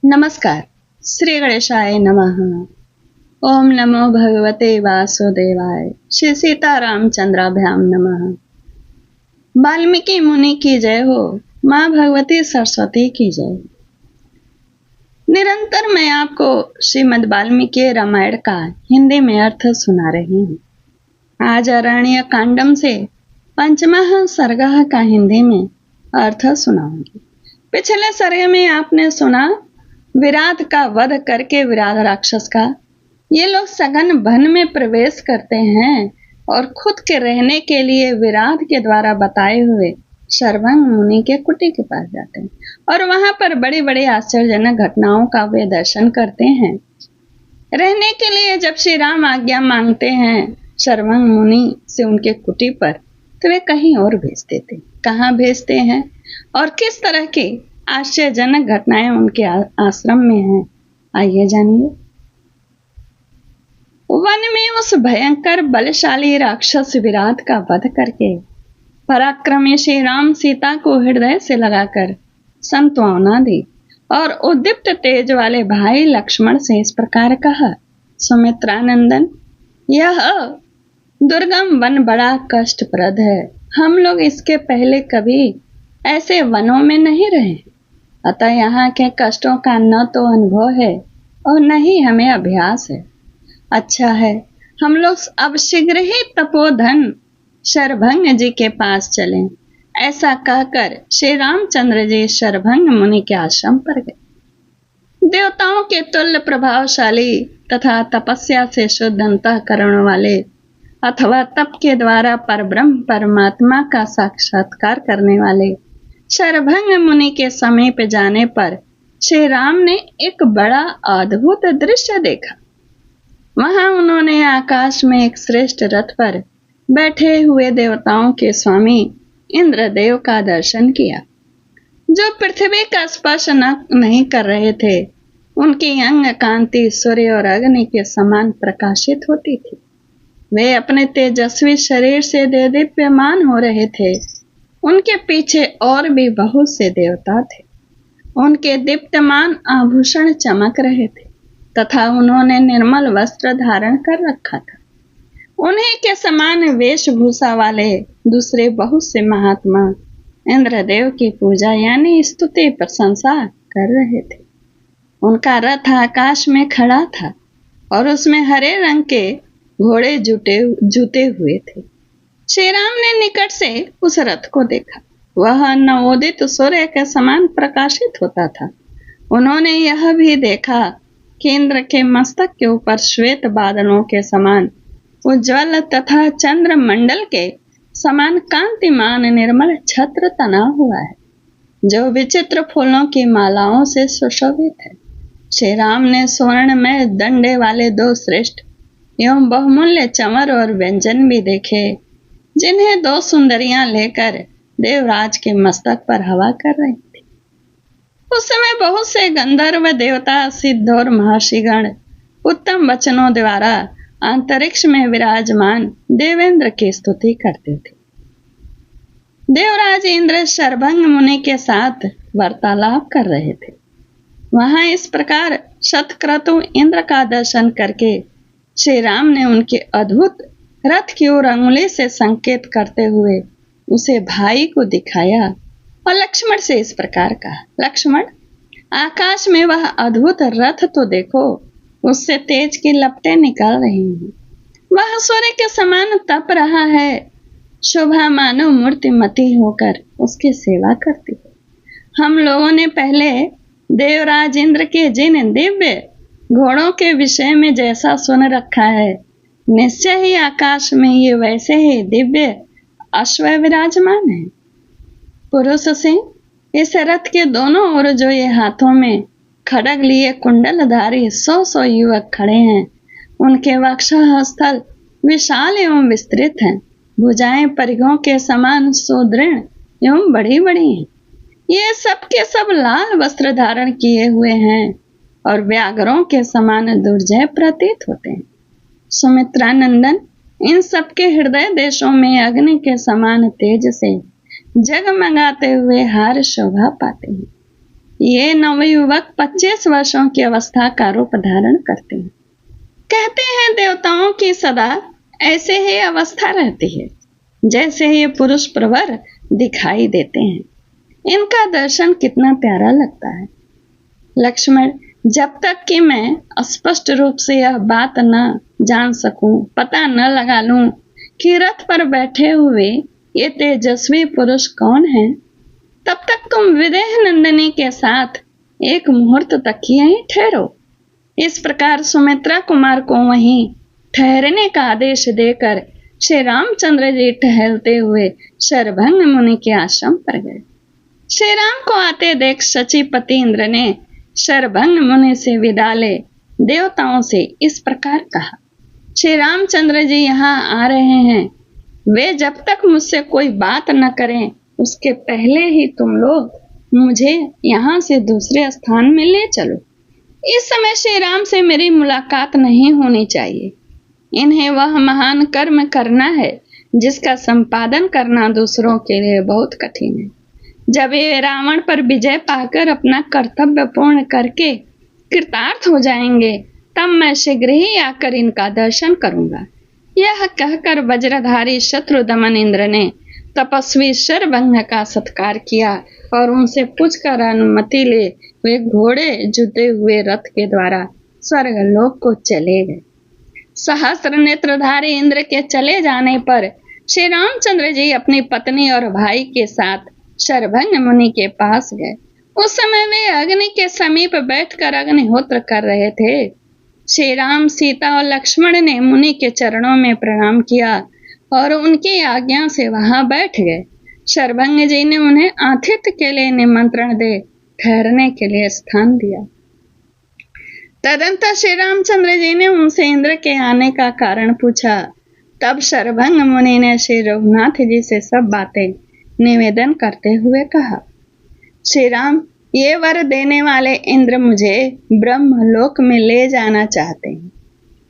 नमस्कार। श्री गणेशाय नमः। ओम नमो भगवते वासुदेवाय। श्री सीतारामचंद्राभ्याम नमः। वाल्मीकि मुनि की जय हो। माँ भगवती सरस्वती की जय। निरंतर मैं आपको श्रीमद् वाल्मीकि रामायण का हिंदी में अर्थ सुना रही हूँ। आज अरण्य कांडम से पंचमः सर्ग का हिंदी में अर्थ सुनाऊंगी। पिछले सर्ग में आपने सुना विराट का वध करके विराट राक्षस का ये लोग सघन वन में प्रवेश करते हैं और खुद के रहने के लिए विराट के द्वारा बताए हुए शरभंग मुनि के कुटी के पास जाते हैं और वहां पर बड़ी बड़ी आश्चर्यजनक घटनाओं का वे दर्शन करते हैं। रहने के लिए जब श्री राम आज्ञा मांगते हैं शरभंग मुनि से उनके कुटी पर, तो वे कहीं और भेज देते। कहाँ भेजते हैं और किस तरह की आश्चर्यजनक घटनाएं उनके आश्रम में हैं, आइए जानिए। वन में उस भयंकर बलशाली राक्षस विराट का वध करके पराक्रमी श्री राम सीता को हृदय से लगाकर सांत्वना दी और उद्दीप्त तेज वाले भाई लक्ष्मण से इस प्रकार कहा, सुमित्रानंदन, यह दुर्गम वन बड़ा कष्टप्रद है। हम लोग इसके पहले कभी ऐसे वनों में नहीं रहे, अतः यहाँ के कष्टों का न तो अनुभव है और न ही हमें अभ्यास है। अच्छा है, हम लोग अब शीघ्र ही तपोधन शरभंग जी के पास चलें। ऐसा कहकर श्री रामचंद्र जी शरभंग मुनि के आश्रम पर गए। देवताओं के तुल्य प्रभावशाली तथा तपस्या से शुद्ध अंतःकरण वाले अथवा तप के द्वारा परब्रह्म परमात्मा का साक्षात्कार करने वाले शरभंग मुनि के समीप जाने पर श्री राम ने एक बड़ा अद्भुत दृश्य देखा। वहां उन्होंने आकाश में एक श्रेष्ठ रथ पर बैठे हुए देवताओं के स्वामी इंद्रदेव का दर्शन किया, जो पृथ्वी का स्पर्श नहीं कर रहे थे। उनकी अंग कांति सूर्य और अग्नि के समान प्रकाशित होती थी। वे अपने तेजस्वी शरीर से देदीप्यमान हो रहे थे। उनके पीछे और भी बहुत से देवता थे। उनके दीप्तमान आभूषण चमक रहे थे तथा उन्होंने निर्मल वस्त्र धारण कर रखा था। उन्हीं के समान वेशभूषा वाले दूसरे बहुत से महात्मा इंद्रदेव की पूजा यानी स्तुति प्रशंसा कर रहे थे। उनका रथ आकाश में खड़ा था और उसमें हरे रंग के घोड़े जुटे हुए थे। श्री राम ने निकट से उस रथ को देखा। वह नवोदित सूर्य के समान प्रकाशित होता था। उन्होंने यह भी देखा कि इंद्र के मस्तक के ऊपर श्वेत बादलों के समान उज्ज्वल तथा चंद्र मंडल के समान कांतिमान निर्मल छत्र तना हुआ है, जो विचित्र फूलों की मालाओं से सुशोभित है। श्री राम ने स्वर्ण में दंडे वाले दो श्रेष्ठ एवं बहुमूल्य चंवर और व्यंजन भी देखे, जिन्हें दो सुंदरियां लेकर देवराज के मस्तक पर हवा कर रही थी। उस समय बहुत से गंधर्व देवता सिद्ध और महर्षिगण उत्तम वचनों द्वारा अंतरिक्ष में विराजमान देवेंद्र की स्तुति करते थे। देवराज इंद्र शरभंग मुनि के साथ वार्तालाप कर रहे थे। वहां इस प्रकार शतक्रतु इंद्र का दर्शन करके श्री राम ने उनके अद्भुत रथ की ओर अंगुली से संकेत करते हुए उसे भाई को दिखाया और लक्ष्मण से इस प्रकार कहा, लक्ष्मण, आकाश में वह अद्भुत रथ तो देखो, उससे तेज की लपटें निकल रही हैं। वह सूर्य के समान तप रहा है। शोभा मानव मूर्तिमती होकर उसकी सेवा करती है। हम लोगों ने पहले देवराज इंद्र के जिन दिव्य घोड़ों के विषय में जैसा सुन रखा है, निश्चय ही आकाश में ये वैसे ही दिव्य अश्व विराजमान है। पुरुष सिंह, इस रथ के दोनों ओर जो ये हाथों में खड्ग लिए कुंडलधारी 100 युवक खड़े हैं, उनके वक्षः स्थल विशाल एवं विस्तृत हैं। भुजाएं परिघों के समान सुदृढ़ एवं बड़ी बड़ी हैं। ये सब के सब लाल वस्त्र धारण किए हुए हैं और व्याघ्रों के समान दुर्जय प्रतीत होते हैं। सुमित्रानंदन, इन सबके हृदय देशों में अग्नि के समान तेज से जगमगाते हुए हार शोभा पाते हैं। ये नवयुवक 25 वर्षों की अवस्था का रूप धारण करते हैं। कहते हैं देवताओं की सदा ऐसे ही अवस्था रहती है जैसे ये पुरुष प्रवर दिखाई देते हैं। इनका दर्शन कितना प्यारा लगता है। लक्ष्मण, जब तक कि मैं स्पष्ट रूप से यह बात न जान सकूं, पता न लगा लूं कि रथ पर बैठे हुए ये तेजस्वी पुरुष कौन हैं, तब तक तुम विदेह नंदिनी के साथ एक मुहूर्त तक यहीं ठहरो। इस प्रकार सुमित्रा कुमार को वहीं ठहरने का आदेश देकर श्री रामचंद्र जी टहलते हुए शरभंग मुनि के आश्रम पर गए। श्री राम को आते देख शचीपति इंद्र ने शरभंग मुनि से विदा ले देवताओं से इस प्रकार कहा, श्री रामचंद्र जी यहाँ आ रहे हैं। वे जब तक मुझसे कोई बात न करें उसके पहले ही तुम लोग मुझे यहाँ से दूसरे स्थान में ले चलो। इस समय श्री राम से मेरी मुलाकात नहीं होनी चाहिए। इन्हें वह महान कर्म करना है जिसका संपादन करना दूसरों के लिए बहुत कठिन है। जब ये रावण पर विजय पाकर अपना कर्तव्य पूर्ण करके कृतार्थ हो जाएंगे तब मैं शीघ्र ही आकर इनका दर्शन करूंगा। यह कहकर वज्रधारी शत्रुदमन इंद्र ने तपस्वी शरभंग का सत्कार किया और उनसे पूछकर अनुमति ले वे घोड़े जुते हुए रथ के द्वारा स्वर्गलोक को चले गए। सहस्त्र नेत्रधारी इंद्र के चले जाने पर श्री रामचंद्र जी अपनी पत्नी और भाई के साथ शरभंग मुनि के पास गए। उस समय वे अग्नि के समीप बैठकर अग्निहोत्र कर रहे थे। श्री राम, सीता और लक्ष्मण ने मुनि के चरणों में प्रणाम किया और उनकी आज्ञा से वहां बैठ गए। शरभंग जी ने उन्हें आतिथ्य के लिए निमंत्रण दे ठहरने के लिए स्थान दिया। तदंतर श्री रामचंद्र जी ने उनसे इंद्र के आने का कारण पूछा। तब शरभंग मुनि ने श्री रघुनाथ जी से सब बातें निवेदन करते हुए कहा, श्री राम, ये वर देने वाले इंद्र मुझे ब्रह्मलोक में ले जाना चाहते हैं।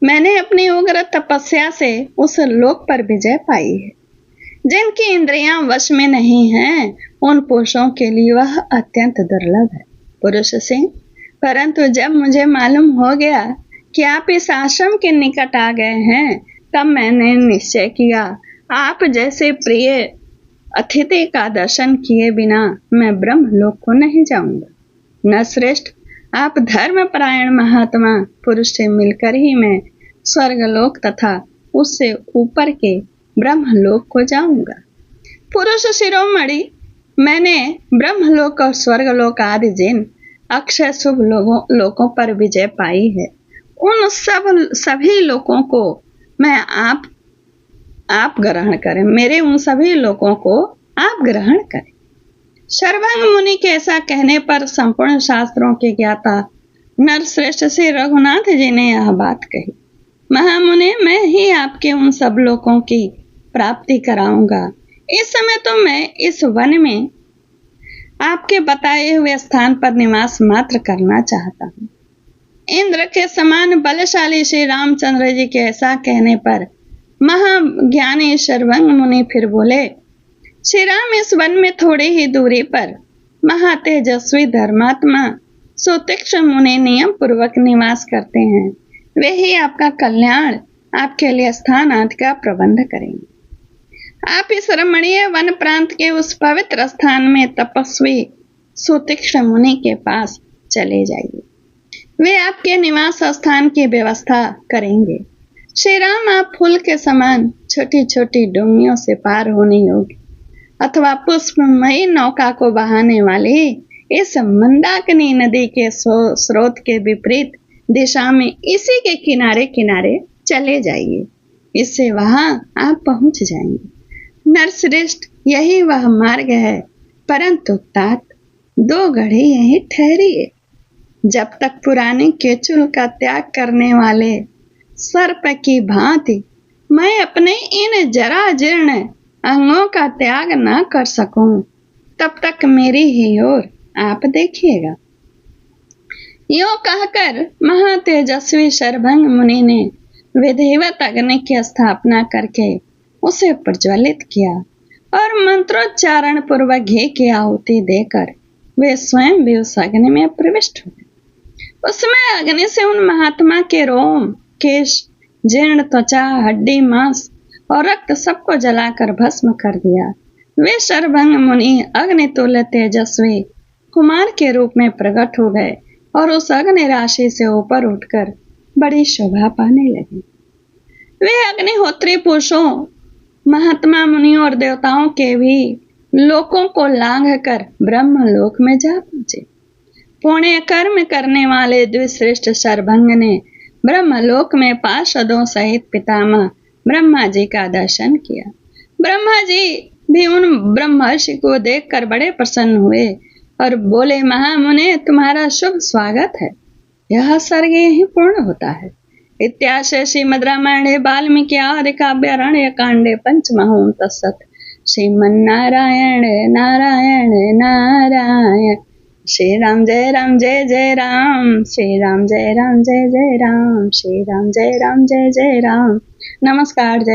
मैंने अपनी उग्र तपस्या से उस लोक पर विजय पाई है। जिनकी इंद्रियां वश में नहीं हैं, उन पुरुषों के लिए वह अत्यंत दुर्लभ है। पुरुष सिंह, परंतु जब मुझे मालूम हो गया कि आप इस आश्रम के निकट आ गए हैं, तब मैंने निश्चय किया आप जैसे प्रिय अतिथि का दर्शन किए बिना मैं ब्रह्मलोक को नहीं जाऊंगा। न श्रेष्ठ, आप धर्मपरायण महात्मा पुरुष से मिलकर ही मैं स्वर्गलोक तथा उससे ऊपर के ब्रह्मलोक को जाऊंगा। पुरुष शिरोमणि, मैंने ब्रह्मलोक और स्वर्गलोक आदि जिन अक्षय शुभ लोकों पर विजय पाई है, उन सभी लोकों को मैं आप ग्रहण करें। मेरे उन सभी लोगों को आप ग्रहण करें। शरभंग मुनि के ऐसा कहने पर संपूर्ण शास्त्रों के ज्ञाता नरश्रेष्ठ श्री रघुनाथ जी ने यह बात कही, महामुनि, मैं ही आपके उन सब लोगों की प्राप्ति कराऊंगा। इस समय तो मैं इस वन में आपके बताए हुए स्थान पर निवास मात्र करना चाहता हूँ। इंद्र के समान बलशाली श्री रामचंद्र जी के ऐसा कहने पर महाज्ञानी शरभंग मुनि फिर बोले, श्री राम, इस वन में थोड़ी ही दूरी पर महातेजस्वी धर्मात्मा सुतीक्ष्ण मुनि नियम पूर्वक निवास करते हैं। वे ही आपका कल्याण, आपके लिए स्थान आदि का प्रबंध करेंगे। आप इस रमणीय वन प्रांत के उस पवित्र स्थान में तपस्वी सुतीक्ष्ण मुनि के पास चले जाइए। वे आपके निवास स्थान की व्यवस्था करेंगे। श्री राम, आप फूल के समान छोटी छोटी डोंगियों से पार होने योग्य अथवा पुष्पमयी नौका को बहाने वाली इस मंदाकिनी नदी के स्रोत के विपरीत दिशा में इसी के किनारे किनारे चले जाइए। इससे वहां आप पहुंच जाएंगे। नरश्रेष्ठ, यही वह मार्ग है, परंतु तात 2 घड़ी यहीं ठहरिए। जब तक पुरानी केचुल का त्याग करने वाले सर्प की भांति मैं अपने इन जरा जीर्ण अंगों का त्याग न कर सकूं, तब तक मेरी ही ओर आप देखिएगा। यूं कहकर महातेजस्वी शरभंग मुनि ने विधिवत अग्नि की स्थापना करके उसे प्रज्वलित किया और मंत्रोच्चारण पूर्वक घी की आहुति देकर वे स्वयं भी उस अग्नि में प्रविष्ट हुए। उसमें अग्नि से उन महात्मा के रोम, केश, जीर्ण त्वचा, हड्डी, मांस और रक्त सबको जलाकर भस्म कर दिया। वे शरभंग मुनि अग्नि तुल्य तेजस्वी कुमार के रूप में प्रकट हो गए और उस अग्नि राशि से ऊपर उठकर बड़ी शोभा पाने लगे। वे अग्निहोत्री पुरुषों, महात्मा मुनियों और देवताओं के भी लोकों को लांघ कर ब्रह्म लोक में जा पहुंचे। पुण्य कर्म करने वाले द्विश्रेष्ठ शरभंग ने ब्रह्मलोक में पार्षदों सहित पितामह ब्रह्मा जी का दर्शन किया। ब्रह्मा जी भी उन ब्रह्मर्षि को देखकर बड़े प्रसन्न हुए और बोले, महामुने, तुम्हारा शुभ स्वागत है। यह सर्ग यहीं पूर्ण होता है। इत्याशय श्रीमद् रामायणे वाल्मीकि आदि काव्यारण्य कांडे पंचमहं तत्सत्। श्रीमन्नारायण नारायण नारायण। श्री राम जय राम जय जय राम। श्री राम जय राम जय जय राम। श्री राम जय राम जय जय राम। नमस्कार। जय